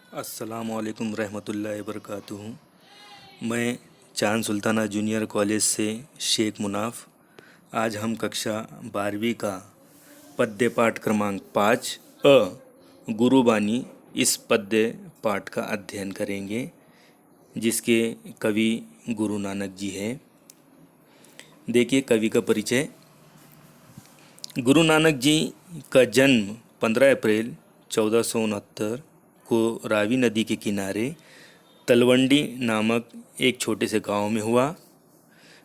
अस्सलामुअलैकुम रहमतुल्लाहि वबरकातुहू। मैं चांद सुल्ताना जूनियर कॉलेज से शेख मुनाफ। आज हम कक्षा 12वीं का पद्य पाठ क्रमांक 5 गुरुबानी इस पद्य पाठ का अध्ययन करेंगे, जिसके कवि गुरु नानक जी हैं। देखिए कवि का परिचय। गुरु नानक जी का जन्म 15 अप्रैल 1469 को रावी नदी के किनारे तलवंडी नामक एक छोटे से गांव में हुआ।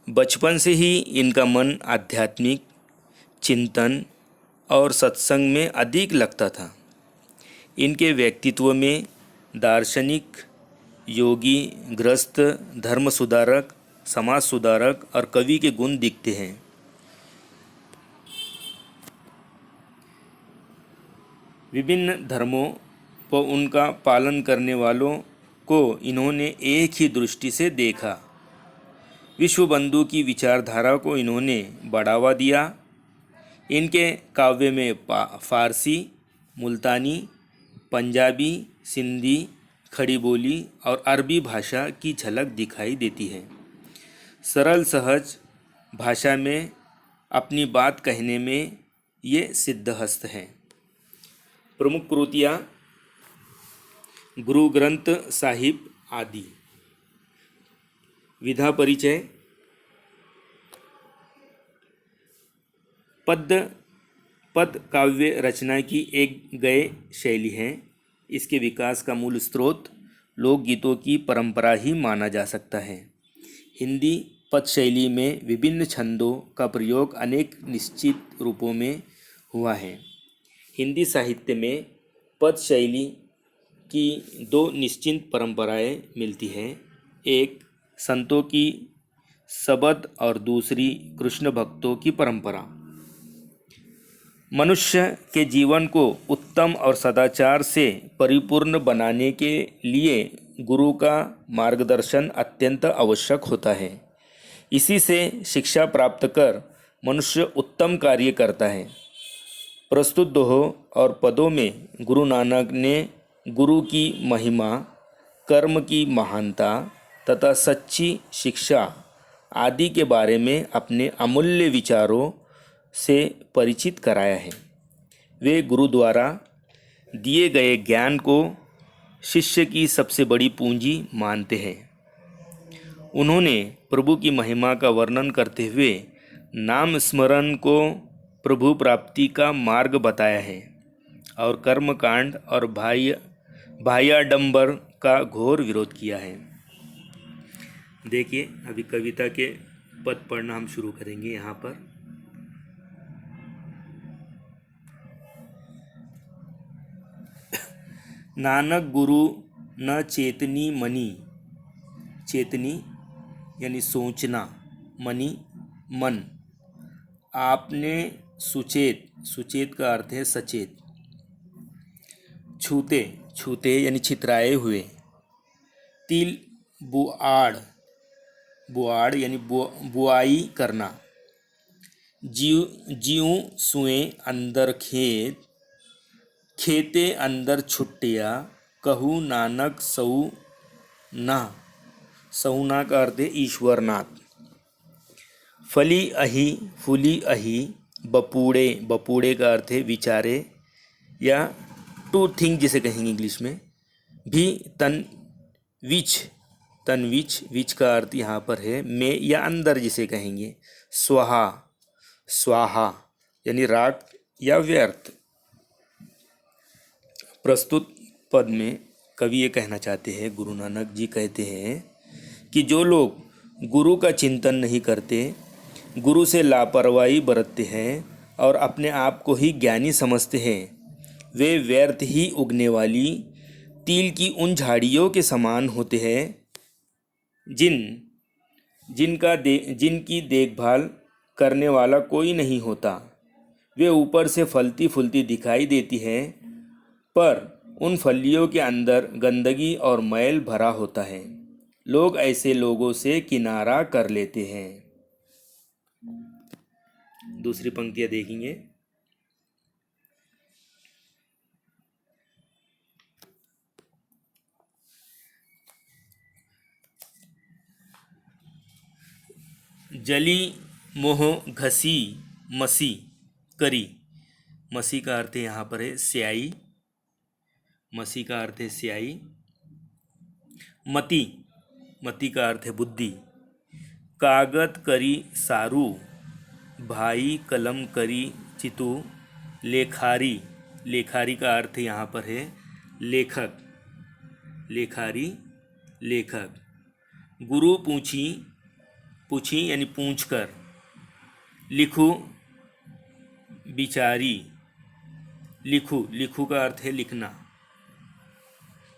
बचपन से ही इनका मन आध्यात्मिक चिंतन और सत्संग में अधिक लगता था। इनके व्यक्तित्व में दार्शनिक, योगी, गृहस्थ, धर्म सुधारक, समाज सुधारक और कवि के गुण दिखते हैं। विभिन्न धर्मों व उनका पालन करने वालों को इन्होंने एक ही दृष्टि से देखा। विश्व बंधु की विचारधारा को इन्होंने बढ़ावा दिया। इनके काव्य में फारसी, मुल्तानी, पंजाबी, सिंधी, खड़ी बोली और अरबी भाषा की झलक दिखाई देती है। सरल सहज भाषा में अपनी बात कहने में ये सिद्धहस्त हैं। प्रमुख कृतियाँ गुरु ग्रंथ साहिब आदि। विधा परिचय। पद काव्य रचना की एक गए शैली है। इसके विकास का मूल स्रोत लोकगीतों की परंपरा ही माना जा सकता है। हिंदी पद शैली में विभिन्न छंदों का प्रयोग अनेक निश्चित रूपों में हुआ है। हिंदी साहित्य में पद शैली की दो निश्चित परंपराएं मिलती हैं। एक संतों की सबद और दूसरी कृष्ण भक्तों की परंपरा। मनुष्य के जीवन को उत्तम और सदाचार से परिपूर्ण बनाने के लिए गुरु का मार्गदर्शन अत्यंत आवश्यक होता है। इसी से शिक्षा प्राप्त कर मनुष्य उत्तम कार्य करता है। प्रस्तुत दोहों और पदों में गुरु नानक ने गुरु की महिमा, कर्म की महानता तथा सच्ची शिक्षा आदि के बारे में अपने अमूल्य विचारों से परिचित कराया है। वे गुरु द्वारा दिए गए ज्ञान को शिष्य की सबसे बड़ी पूंजी मानते हैं। उन्होंने प्रभु की महिमा का वर्णन करते हुए नाम स्मरण को प्रभु प्राप्ति का मार्ग बताया है और कर्मकांड और बाह्याडंबर का घोर विरोध किया है। देखिए अभी कविता के पद पढ़ना हम शुरू करेंगे। यहाँ पर नानक गुरु न चेतनी मनी, चेतनी यानी सोचना, मनी मन, आपने सुचेत, सुचेत का अर्थ है सचेत, छूते, छूते यानी छितराए हुए, तिल बुआड़, बुआड़ यानी बुआई करना, जीव सुए अंदर खेत, खेते अंदर छुट्टिया, कहू नानक सऊ ना, सऊना का अर्थ है ईश्वरनाथ, फली अही, फूली अही, बपूड़े, बपूड़े का अर्थ है विचारे या टू थिंक जिसे कहेंगे इंग्लिश में, भी तनविच, तनविच, विच का अर्थ यहाँ पर है में या अंदर जिसे कहेंगे, स्वाहा, स्वाहा यानी राग या व्यर्थ। प्रस्तुत पद में कवि ये कहना चाहते हैं, गुरु नानक जी कहते हैं कि जो लोग गुरु का चिंतन नहीं करते, गुरु से लापरवाही बरतते हैं और अपने आप को ही ज्ञानी समझते हैं, वे व्यर्थ ही उगने वाली तिल की उन झाड़ियों के समान होते हैं जिनकी देखभाल करने वाला कोई नहीं होता। वे ऊपर से फलती फूलती दिखाई देती हैं, पर उन फलियों के अंदर गंदगी और मैल भरा होता है। लोग ऐसे लोगों से किनारा कर लेते हैं। दूसरी पंक्तियाँ देखेंगे। जली मोह घसी मसी करी। मसी का अर्थ यहाँ पर है स्याही, मसी का अर्थ है स्याही। मति, मति का अर्थ है बुद्धि। कागत करी सारू, भाई कलम करी चितू। लेखारी, लेखारी का अर्थ यहाँ पर है लेखक, लेखारी लेखक। गुरु पूछी, पूछी यानी पूछ कर। लिखू बिचारी, लिखू, लिखू का अर्थ है लिखना।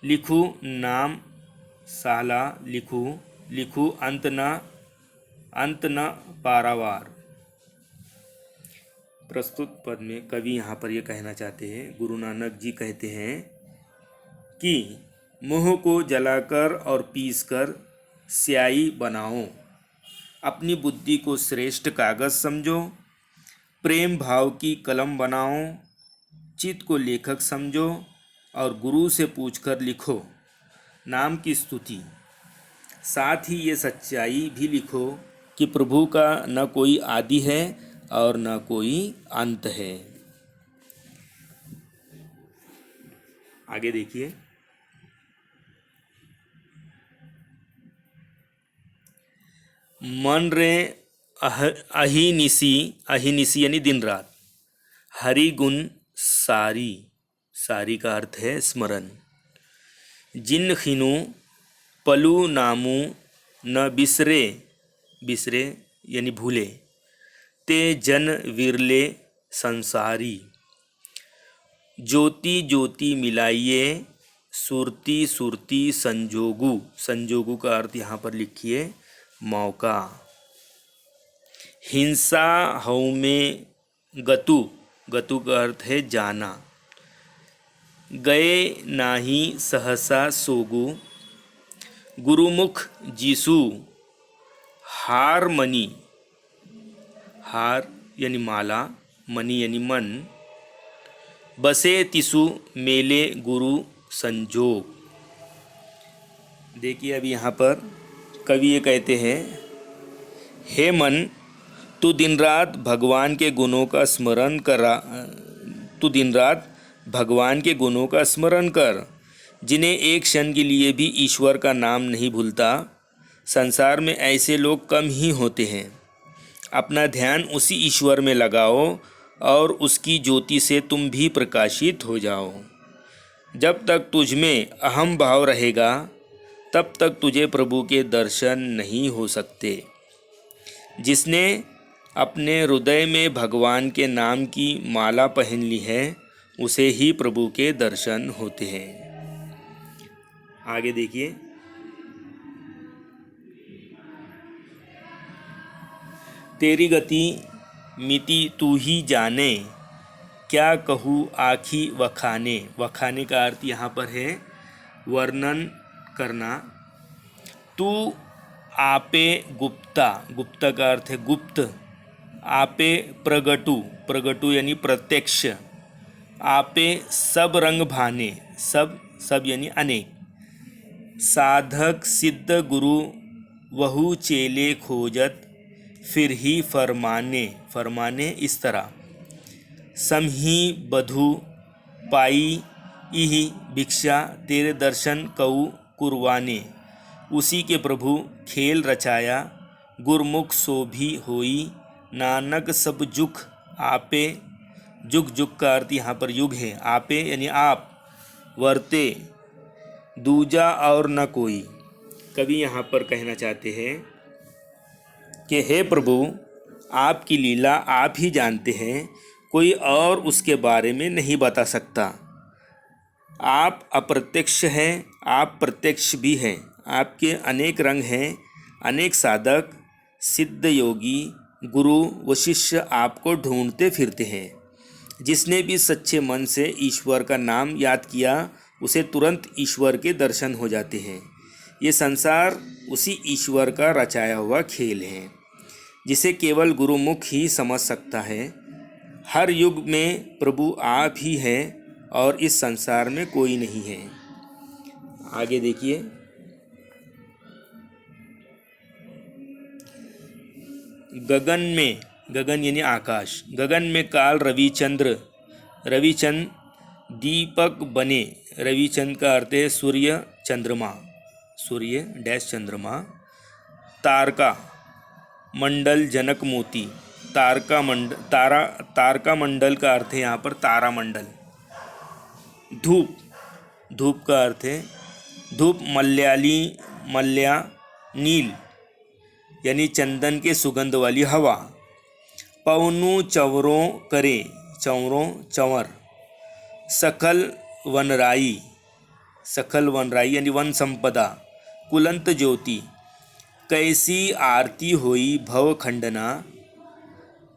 लिखू नाम साला लिखू, लिखू अंत न पारावार। प्रस्तुत पद में कवि यहाँ पर ये कहना चाहते हैं, गुरु नानक जी कहते हैं कि मोह को जलाकर और पीसकर स्याही बनाओ, अपनी बुद्धि को श्रेष्ठ कागज समझो, प्रेम भाव की कलम बनाओ, चित्त को लेखक समझो और गुरु से पूछकर लिखो नाम की स्तुति। साथ ही ये सच्चाई भी लिखो कि प्रभु का न कोई आदि है और न कोई अंत है। आगे देखिए, मन रे अहिनिसी, अहिनिसी यानी दिन रात। हरि गुण सारी, सारी का अर्थ है स्मरण। जिन खिनु पलू नामू न बिसरे, बिसरे यानी भूले। ते जन विरले संसारी। ज्योति ज्योति मिलाइए, सुरती सुरती संजोगु, संजोगु का अर्थ यहाँ पर लिखिए मौका। हिंसा हऊ में गतु, गतु का अर्थ है जाना। गए नाही सहसा सोगु। गुरुमुख जीसु हार मनी, हार यानी माला, मनी यानी मन। बसे तिसु मेले गुरु संजोग। देखिए अभी यहाँ पर कवि ये कहते हैं, हे मन तू दिन रात भगवान के गुणों का स्मरण करा, तू दिन रात भगवान के गुणों का स्मरण कर, जिन्हें एक क्षण के लिए भी ईश्वर का नाम नहीं भूलता। संसार में ऐसे लोग कम ही होते हैं। अपना ध्यान उसी ईश्वर में लगाओ और उसकी ज्योति से तुम भी प्रकाशित हो जाओ। जब तक तुझ में अहम भाव रहेगा तब तक तुझे प्रभु के दर्शन नहीं हो सकते। जिसने अपने हृदय में भगवान के नाम की माला पहन ली है उसे ही प्रभु के दर्शन होते हैं। आगे देखिए, तेरी गति मिति तू ही जाने, क्या कहूँ आखी वखाने। वखाने का अर्थ यहाँ पर है वर्णन करना। तू आपे गुप्ता, गुप्ता का अर्थ है गुप्त। आपे प्रगटु, प्रगटु यानी प्रत्यक्ष। आपे सब रंग भाने, सब, सब यानी अनेक। साधक सिद्ध गुरु वहु चेले खोजत, फिर ही फरमाने, फरमाने इस तरह। समही बधु पाई इहि भिक्षा, तेरे दर्शन कऊ कुरवाने। उसी के प्रभु खेल रचाया, गुरमुख सो भी होई। नानक सब जुग आपे, जुग, जुग का अर्थ यहाँ पर युग है। आपे यानी आप, वर्ते दूजा और न कोई। कवि यहाँ पर कहना चाहते हैं कि हे प्रभु आपकी लीला आप ही जानते हैं, कोई और उसके बारे में नहीं बता सकता। आप अप्रत्यक्ष हैं, आप प्रत्यक्ष भी हैं। आपके अनेक रंग हैं, अनेक साधक सिद्ध योगी गुरु व शिष्य आपको ढूंढते फिरते हैं। जिसने भी सच्चे मन से ईश्वर का नाम याद किया उसे तुरंत ईश्वर के दर्शन हो जाते हैं। ये संसार उसी ईश्वर का रचाया हुआ खेल है जिसे केवल गुरुमुख ही समझ सकता है। हर युग में प्रभु आप ही हैं और इस संसार में कोई नहीं है। आगे देखिए, गगन में, गगन यानी आकाश, गगन में काल रविचंद्र, रविचंद्र दीपक बने। रविचंद्र का अर्थ है सूर्य चंद्रमा, सूर्य डैश चंद्रमा। तारका मंडल जनक मोती, तारका मंडल, तारका मंडल का अर्थ है यहाँ पर तारा मंडल। धूप, धूप का अर्थ है धूप मल्या नील यानी चंदन के सुगंध वाली हवा। पवनु चवरों करे, चवरों चंवर। सकल वनराई, सकल वनराई यानी वन संपदा। कुलंत ज्योति, कैसी आरती होई भव खंडना।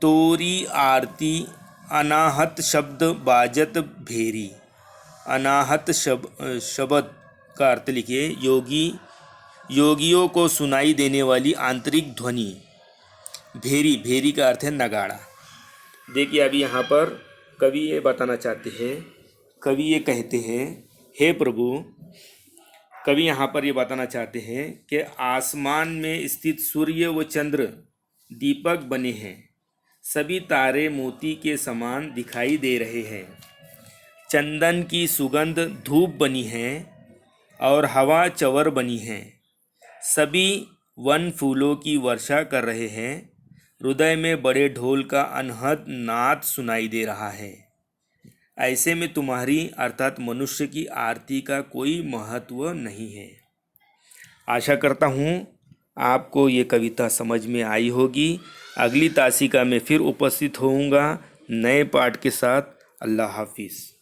तोरी आरती अनाहत शब्द बाजत भेरी। अनाहत शब्द का अर्थ लिखिए योगियों को सुनाई देने वाली आंतरिक ध्वनि। भेरी, भेरी का अर्थ है नगाड़ा। देखिए अभी यहाँ पर कवि ये बताना चाहते हैं, कवि ये कहते हैं, हे प्रभु, कवि यहाँ पर ये बताना चाहते हैं कि आसमान में स्थित सूर्य व चंद्र दीपक बने हैं। सभी तारे मोती के समान दिखाई दे रहे हैं। चंदन की सुगंध धूप बनी है और हवा चंवर बनी है। सभी वन फूलों की वर्षा कर रहे हैं। हृदय में बड़े ढोल का अनहद नाद सुनाई दे रहा है। ऐसे में तुम्हारी अर्थात मनुष्य की आरती का कोई महत्व नहीं है। आशा करता हूँ आपको ये कविता समझ में आई होगी। अगली तासिका में फिर उपस्थित होऊंगा नए पाठ के साथ। अल्लाह हाफिज़।